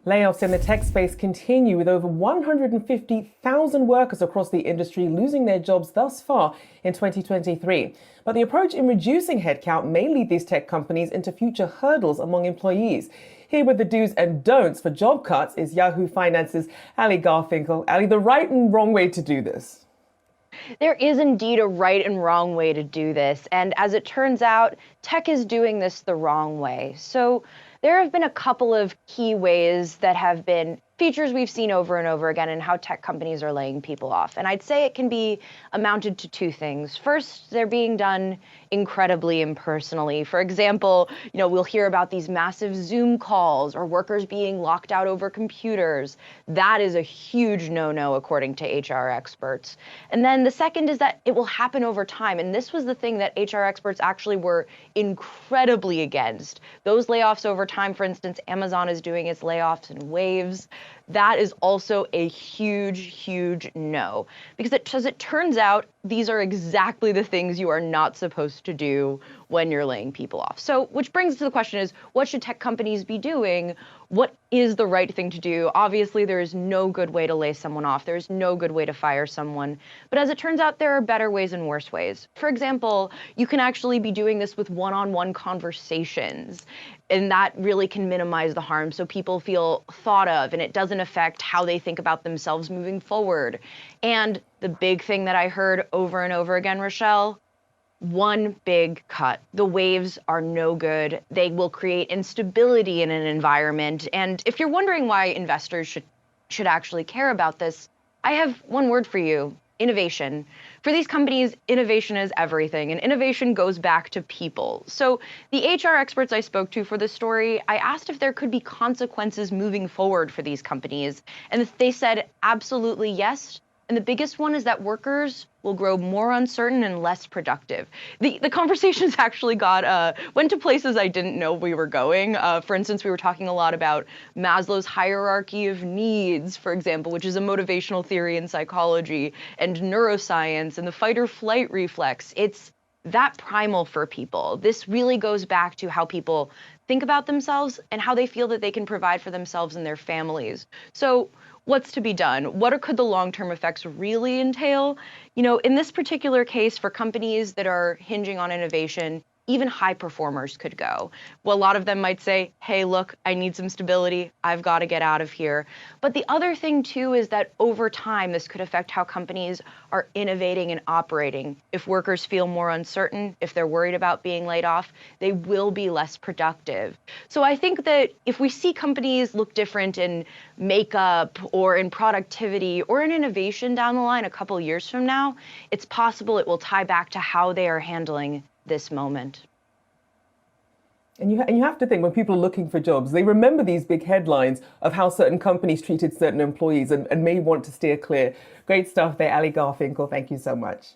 Layoffs in the tech space continue, with over 150,000 workers across the industry losing their jobs thus far in 2023. But the approach in reducing headcount may lead these tech companies into future hurdles among employees. Here with the do's and don'ts for job cuts is Yahoo Finance's Allie Garfinkle. Allie, the right and wrong way to do this. There is indeed a right and wrong way to do this. And as it turns out, tech is doing this the wrong way. So there have been a couple of key ways that have been features we've seen over and over again in how tech companies are laying people off. And I'd say it can be amounted to two things. First, they're being done incredibly impersonally. For example, we'll hear about these massive Zoom calls or workers being locked out over computers. That is a huge no-no according to HR experts. And then the second is that it will happen over time. And this was the thing that HR experts actually were incredibly against. Those layoffs over time, for instance, Amazon is doing its layoffs in waves. That is also a huge, huge no. Because as it turns out, these are exactly the things you are not supposed to do when you're laying people off. So, which brings us to the question is, what should tech companies be doing? What is the right thing to do? Obviously, there is no good way to lay someone off. There is no good way to fire someone. But as it turns out, there are better ways and worse ways. For example, you can actually be doing this with one-on-one conversations. And that really can minimize the harm so people feel thought of and it doesn't affect how they think about themselves moving forward. And the big thing that I heard over and over again, Rochelle, one big cut. The waves are no good. They will create instability in an environment. And if you're wondering why investors should actually care about this, I have one word for you: innovation. For these companies, innovation is everything, and innovation goes back to people. So the HR experts I spoke to for this story, I asked if there could be consequences moving forward for these companies, and they said absolutely yes. And the biggest one is that workers will grow more uncertain and less productive. The conversations actually went to places I didn't know we were going. For instance, we were talking a lot about Maslow's hierarchy of needs, for example, which is a motivational theory in psychology, and neuroscience and the fight or flight reflex. It's that primal for people. This really goes back to how people think about themselves and how they feel that they can provide for themselves and their families. So what's to be done? What could the long-term effects really entail? In this particular case, for companies that are hinging on innovation, even high performers could go. Well, a lot of them might say, hey, look, I need some stability. I've got to get out of here. But the other thing, too, is that over time, this could affect how companies are innovating and operating. If workers feel more uncertain, if they're worried about being laid off, they will be less productive. So I think that if we see companies look different in makeup or in productivity or in innovation down the line a couple years from now, it's possible it will tie back to how they are handling this moment. And you have to think, when people are looking for jobs, they remember these big headlines of how certain companies treated certain employees and may want to steer clear. Great stuff there, Allie Garfinkle. Thank you so much.